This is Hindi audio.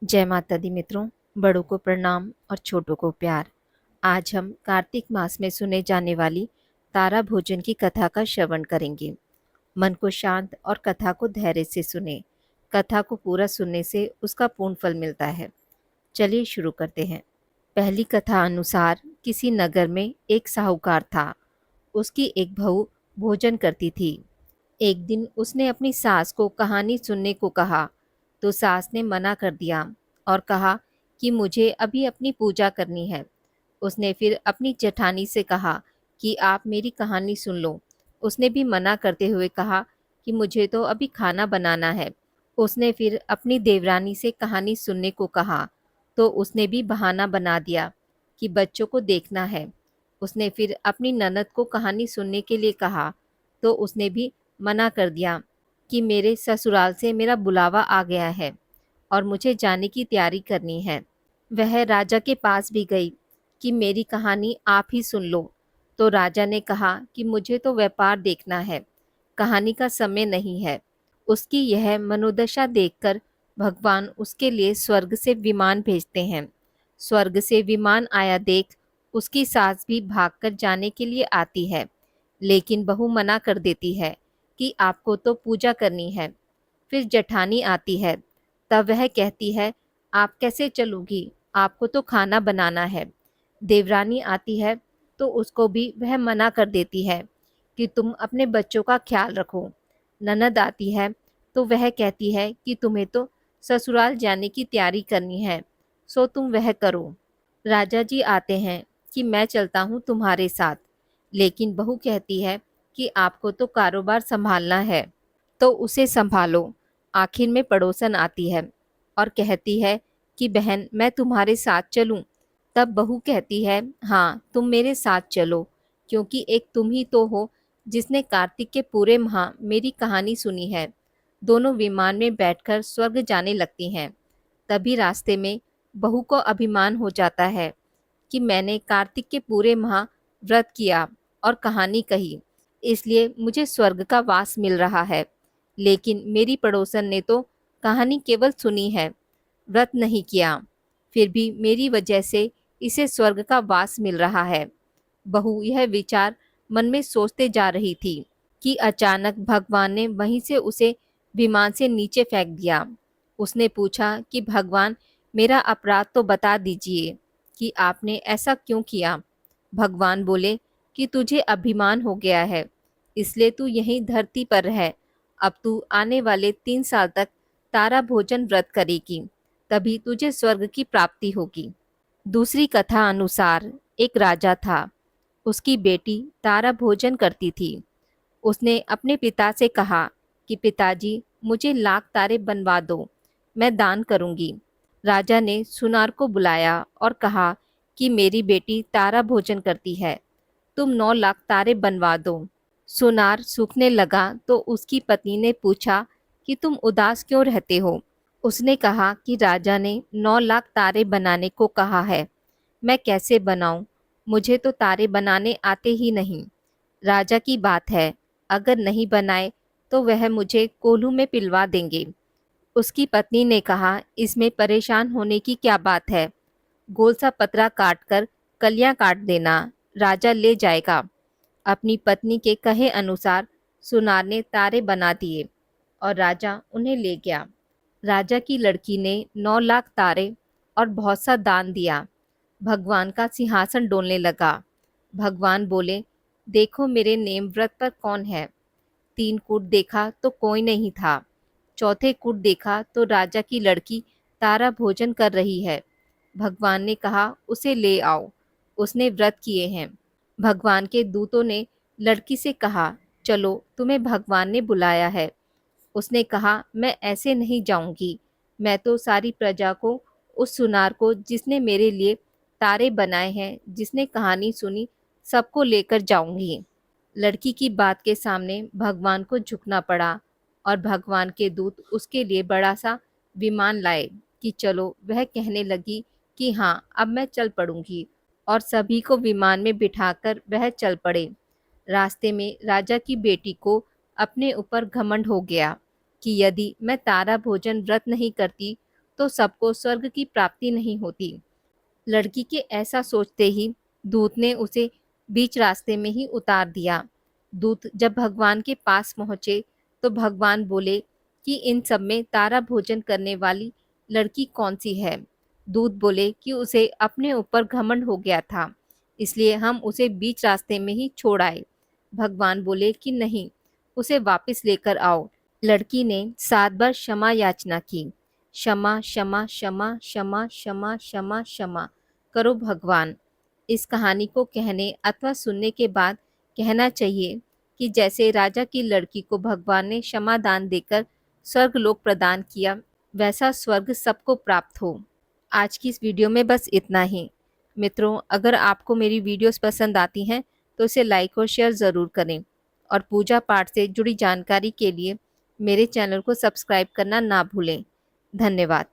जय माता दी मित्रों, बड़ों को प्रणाम और छोटों को प्यार। आज हम कार्तिक मास में सुने जाने वाली तारा भोजन की कथा का श्रवण करेंगे। मन को शांत और कथा को धैर्य से सुने। कथा को पूरा सुनने से उसका पूर्ण फल मिलता है। चलिए शुरू करते हैं। पहली कथा अनुसार किसी नगर में एक साहूकार था। उसकी एक बहू भोजन करती थी। एक दिन उसने अपनी सास को कहानी सुनने को कहा तो सास ने मना कर दिया और कहा कि मुझे अभी अपनी पूजा करनी है। उसने फिर अपनी जेठानी से कहा कि आप मेरी कहानी सुन लो। उसने भी मना करते हुए कहा कि मुझे तो अभी खाना बनाना है। उसने फिर अपनी देवरानी से कहानी सुनने को कहा तो उसने भी बहाना बना दिया कि बच्चों को देखना है। उसने फिर अपनी ननद को कहानी सुनने के लिए कहा तो उसने भी मना कर दिया कि मेरे ससुराल से मेरा बुलावा आ गया है और मुझे जाने की तैयारी करनी है। वह राजा के पास भी गई कि मेरी कहानी आप ही सुन लो। तो राजा ने कहा कि मुझे तो व्यापार देखना है, कहानी का समय नहीं है। उसकी यह मनोदशा देखकर भगवान उसके लिए स्वर्ग से विमान भेजते हैं। स्वर्ग से विमान आया देख उसकी सास भी भागकर जाने के लिए आती है, लेकिन बहू मना कर देती है कि आपको तो पूजा करनी है। फिर जेठानी आती है, तब वह कहती है आप कैसे चलोगी, आपको तो खाना बनाना है। देवरानी आती है तो उसको भी वह मना कर देती है कि तुम अपने बच्चों का ख्याल रखो। ननद आती है तो वह कहती है कि तुम्हें तो ससुराल जाने की तैयारी करनी है, सो तुम वह करो। राजा जी आते हैं कि मैं चलता हूँ तुम्हारे साथ, लेकिन बहू कहती है कि आपको तो कारोबार संभालना है तो उसे संभालो। आखिर में पड़ोसन आती है और कहती है कि बहन मैं तुम्हारे साथ चलूं। तब बहू कहती है हाँ तुम मेरे साथ चलो, क्योंकि एक तुम ही तो हो जिसने कार्तिक के पूरे माह मेरी कहानी सुनी है। दोनों विमान में बैठकर स्वर्ग जाने लगती हैं। तभी रास्ते में बहू को अभिमान हो जाता है कि मैंने कार्तिक के पूरे माह व्रत किया और कहानी कही, इसलिए मुझे स्वर्ग का वास मिल रहा है। लेकिन मेरी पड़ोसन ने तो कहानी केवल सुनी है, व्रत नहीं किया, फिर भी मेरी वजह से इसे स्वर्ग का वास मिल रहा है। बहू यह विचार मन में सोचते जा रही थी कि अचानक भगवान ने वहीं से उसे विमान से नीचे फेंक दिया। उसने पूछा कि भगवान मेरा अपराध तो बता दीजिए कि आपने ऐसा क्यों किया। भगवान बोले कि तुझे अभिमान हो गया है, इसलिए तू यहीं धरती पर रह। अब तू आने वाले 3 साल तक तारा भोजन व्रत करेगी, तभी तुझे स्वर्ग की प्राप्ति होगी। दूसरी कथा अनुसार एक राजा था। उसकी बेटी तारा भोजन करती थी। उसने अपने पिता से कहा कि पिताजी मुझे लाख तारे बनवा दो, मैं दान करूंगी। राजा ने सुनार को बुलाया और कहा कि मेरी बेटी तारा भोजन करती है, तुम 9 लाख तारे बनवा दो। सुनार सूखने लगा तो उसकी पत्नी ने पूछा कि तुम उदास क्यों रहते हो। उसने कहा कि राजा ने 9 लाख तारे बनाने को कहा है, मैं कैसे बनाऊं, मुझे तो तारे बनाने आते ही नहीं। राजा की बात है, अगर नहीं बनाए तो वह मुझे कोल्हू में पिलवा देंगे। उसकी पत्नी ने कहा इसमें परेशान होने की क्या बात है, गोल सा पतरा काट कर कलियां काट देना, राजा ले जाएगा। अपनी पत्नी के कहे अनुसार सुनार ने तारे बना दिए और राजा उन्हें ले गया। राजा की लड़की ने 9 लाख तारे और बहुत सा दान दिया। भगवान का सिंहासन डोलने लगा। भगवान बोले देखो मेरे नेम व्रत पर कौन है। 3 कूट देखा तो कोई नहीं था। चौथे कूट देखा तो राजा की लड़की तारा भोजन कर रही है। भगवान ने कहा उसे ले आओ, उसने व्रत किए हैं। भगवान के दूतों ने लड़की से कहा चलो तुम्हें भगवान ने बुलाया है। उसने कहा मैं ऐसे नहीं जाऊंगी, मैं तो सारी प्रजा को, उस सुनार को जिसने मेरे लिए तारे बनाए हैं, जिसने कहानी सुनी, सबको लेकर जाऊंगी। लड़की की बात के सामने भगवान को झुकना पड़ा और भगवान के दूत उसके लिए बड़ा सा विमान लाए कि चलो। वह कहने लगी कि हाँ अब मैं चल पड़ूंगी और सभी को विमान में बिठाकर वह चल पड़े। रास्ते में राजा की बेटी को अपने ऊपर घमंड हो गया कि यदि मैं तारा भोजन व्रत नहीं करती तो सबको स्वर्ग की प्राप्ति नहीं होती। लड़की के ऐसा सोचते ही दूत ने उसे बीच रास्ते में ही उतार दिया। दूत जब भगवान के पास पहुंचे तो भगवान बोले कि इन सब में तारा भोजन करने वाली लड़की कौन सी है। दूत बोले कि उसे अपने ऊपर घमंड हो गया था, इसलिए हम उसे बीच रास्ते में ही छोड़ आए। भगवान बोले कि नहीं, उसे वापस लेकर आओ। लड़की ने 7 बार क्षमा याचना की। क्षमा क्षमा क्षमा क्षमा क्षमा क्षमा क्षमा करो भगवान। इस कहानी को कहने अथवा सुनने के बाद कहना चाहिए कि जैसे राजा की लड़की को भगवान ने क्षमा दान देकर स्वर्ग लोक प्रदान किया, वैसा स्वर्ग सबको प्राप्त हो। आज की इस वीडियो में बस इतना ही। मित्रों, अगर आपको मेरी वीडियोस पसंद आती हैं तो इसे लाइक और शेयर ज़रूर करें और पूजा पाठ से जुड़ी जानकारी के लिए मेरे चैनल को सब्सक्राइब करना ना भूलें। धन्यवाद।